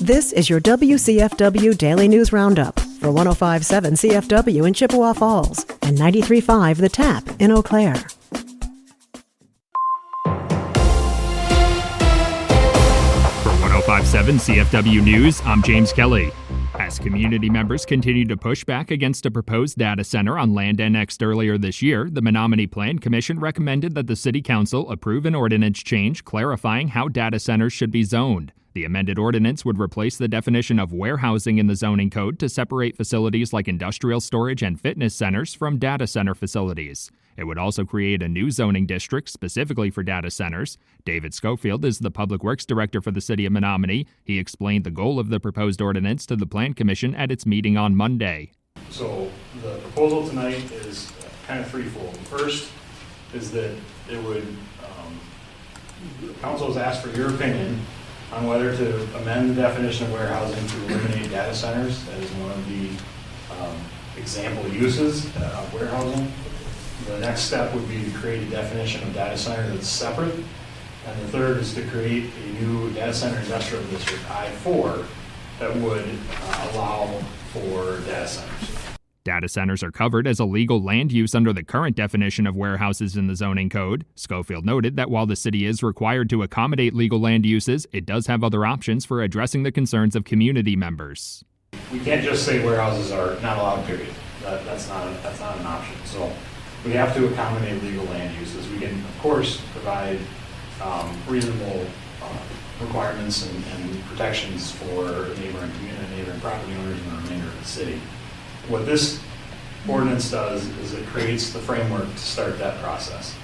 This is your WCFW Daily News Roundup for 105.7 CFW in Chippewa Falls and 93.5 The Tap in Eau Claire. For 105.7 CFW News, I'm James Kelly. As community members continue to push back against a proposed data center on land annexed earlier this year, the Menominee Plan Commission recommended that the City Council approve an ordinance change clarifying how data centers should be zoned. The amended ordinance would replace the definition of warehousing in the zoning code to separate facilities like industrial storage and fitness centers from data center facilities. It would also create a new zoning district specifically for data centers. David Schofield is the Public Works Director for the City of Menominee. He explained the goal of the proposed ordinance to the Plan Commission at its meeting on Monday. So the proposal tonight is kind of threefold. First is that it would, the council has asked for your opinion on whether to amend the definition of warehousing to eliminate data centers. That is one of the example uses of warehousing. The next step would be to create a definition of data center that's separate. And the third is to create a new data center industrial district, I-4, that would allow for data centers. Data centers are covered as a legal land use under the current definition of warehouses in the zoning code. Schofield noted that while the city is required to accommodate legal land uses, it does have other options for addressing the concerns of community members. We can't just say warehouses are not allowed, period. That's not an option. So we have to accommodate legal land uses. We can, of course, provide reasonable requirements and protections for neighboring community, neighboring property owners and the remainder of the city. What this ordinance does is it creates the framework to start that process.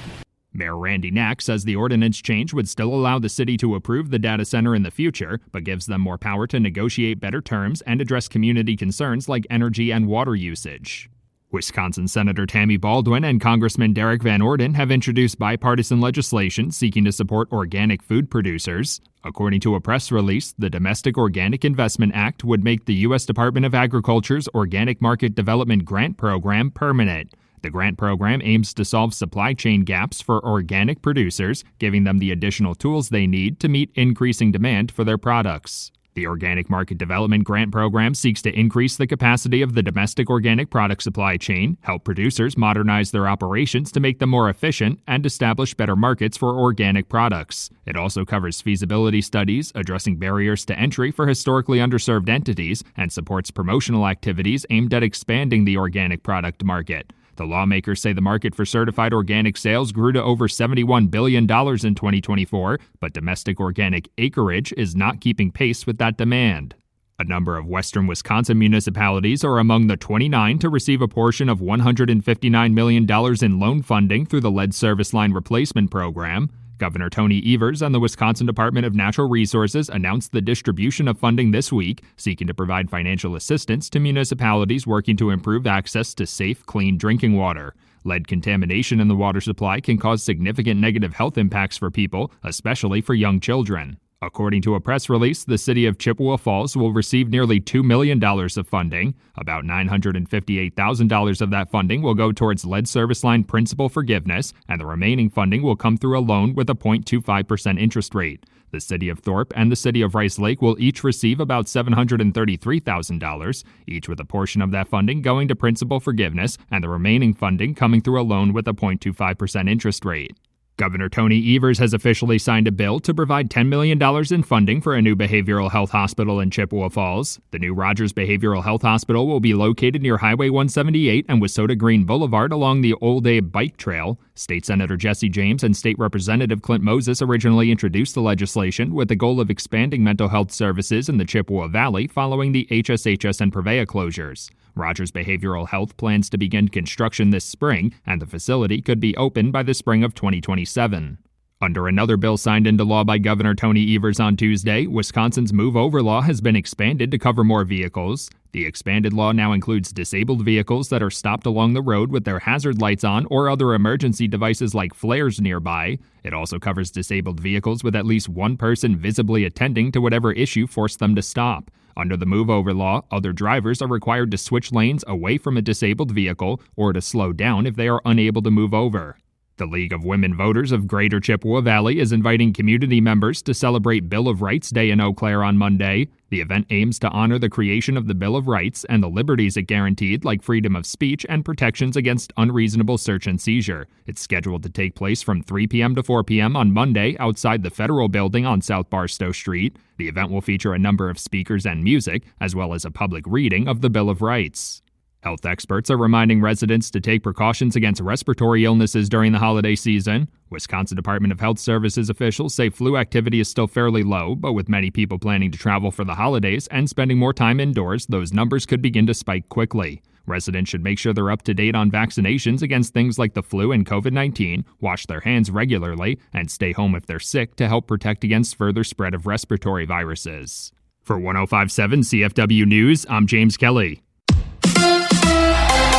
Mayor Randy Knack says the ordinance change would still allow the city to approve the data center in the future, but gives them more power to negotiate better terms and address community concerns like energy and water usage. Wisconsin Senator Tammy Baldwin and Congressman Derek Van Orden have introduced bipartisan legislation seeking to support organic food producers. According to a press release, the Domestic Organic Investment Act would make the U.S. Department of Agriculture's Organic Market Development Grant Program permanent. The grant program aims to solve supply chain gaps for organic producers, giving them the additional tools they need to meet increasing demand for their products. The Organic Market Development Grant Program seeks to increase the capacity of the domestic organic product supply chain, help producers modernize their operations to make them more efficient, and establish better markets for organic products. It also covers feasibility studies, addressing barriers to entry for historically underserved entities, and supports promotional activities aimed at expanding the organic product market. The lawmakers say the market for certified organic sales grew to over $71 billion in 2024, but domestic organic acreage is not keeping pace with that demand. A number of western Wisconsin municipalities are among the 29 to receive a portion of $159 million in loan funding through the lead service line replacement program. Governor Tony Evers and the Wisconsin Department of Natural Resources announced the distribution of funding this week, seeking to provide financial assistance to municipalities working to improve access to safe, clean drinking water. Lead contamination in the water supply can cause significant negative health impacts for people, especially for young children. According to a press release, the city of Chippewa Falls will receive nearly $2 million of funding. About $958,000 of that funding will go towards lead service line principal forgiveness, and the remaining funding will come through a loan with a 0.25% interest rate. The city of Thorpe and the city of Rice Lake will each receive about $733,000, each with a portion of that funding going to principal forgiveness, and the remaining funding coming through a loan with a 0.25% interest rate. Governor Tony Evers has officially signed a bill to provide $10 million in funding for a new behavioral health hospital in Chippewa Falls. The new Rogers Behavioral Health Hospital will be located near Highway 178 and Wissota Green Boulevard along the Old Abe Bike Trail. State Senator Jesse James and State Representative Clint Moses originally introduced the legislation with the goal of expanding mental health services in the Chippewa Valley following the HSHS and Prevea closures. Rogers Behavioral Health plans to begin construction this spring, and the facility could be open by the spring of 2027. Under another bill signed into law by Governor Tony Evers on Tuesday, Wisconsin's Move Over law has been expanded to cover more vehicles. The expanded law now includes disabled vehicles that are stopped along the road with their hazard lights on or other emergency devices like flares nearby. It also covers disabled vehicles with at least one person visibly attending to whatever issue forced them to stop. Under the Move Over law, other drivers are required to switch lanes away from a disabled vehicle or to slow down if they are unable to move over. The League of Women Voters of Greater Chippewa Valley is inviting community members to celebrate Bill of Rights Day in Eau Claire on Monday. The event aims to honor the creation of the Bill of Rights and the liberties it guaranteed, like freedom of speech and protections against unreasonable search and seizure. It's scheduled to take place from 3 p.m. to 4 p.m. on Monday outside the Federal Building on South Barstow Street. The event will feature a number of speakers and music, as well as a public reading of the Bill of Rights. Health experts are reminding residents to take precautions against respiratory illnesses during the holiday season. Wisconsin Department of Health Services officials say flu activity is still fairly low, but with many people planning to travel for the holidays and spending more time indoors, those numbers could begin to spike quickly. Residents should make sure they're up to date on vaccinations against things like the flu and COVID-19, wash their hands regularly, and stay home if they're sick to help protect against further spread of respiratory viruses. For 105.7 CFW News, I'm James Kelly.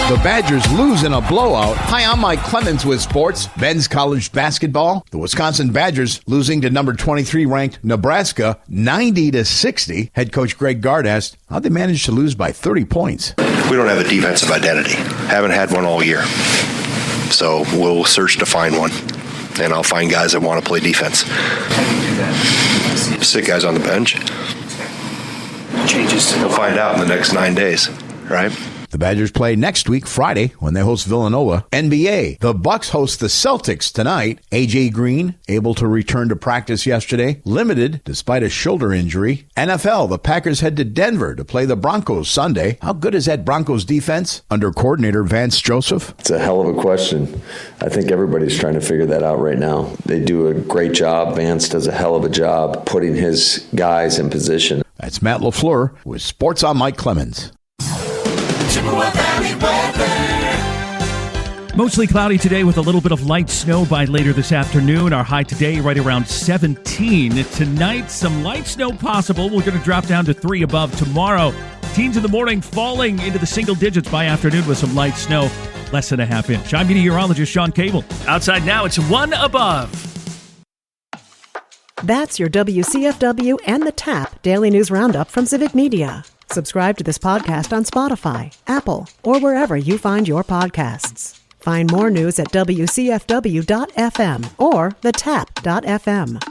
The Badgers lose in a blowout. Hi, I'm Mike Clemens with sports. Men's college basketball. The Wisconsin Badgers losing to number 23 ranked Nebraska 90-60. Head coach Greg Gard asked how'd they manage to lose by 30 points. We don't have a defensive identity. Haven't had one all year. So we'll search to find one. And I'll find guys that want to play defense. Sit guys on the bench. Changes. We'll find out in the next 9 days, right? The Badgers play next week, Friday, when they host Villanova. NBA, the Bucks host the Celtics tonight. A.J. Green, able to return to practice yesterday, limited despite a shoulder injury. NFL, the Packers head to Denver to play the Broncos Sunday. How good is that Broncos defense under coordinator Vance Joseph? It's a hell of a question. I think everybody's trying to figure that out right now. They do a great job. Vance does a hell of a job putting his guys in position. That's Matt LaFleur with Sports on Mike Clemens. Mostly cloudy today with a little bit of light snow by later this afternoon. Our high today right around 17. Tonight, some light snow possible. We're going to drop down to 3 above tomorrow. Teens in the morning falling into the single digits by afternoon with some light snow, less than a half inch. I'm meteorologist Sean Cable. Outside now, it's 1 above. That's your WCFW and the TAP Daily News Roundup from Civic Media. Subscribe to this podcast on Spotify, Apple, or wherever you find your podcasts. Find more news at WCFW.FM or thetap.fm.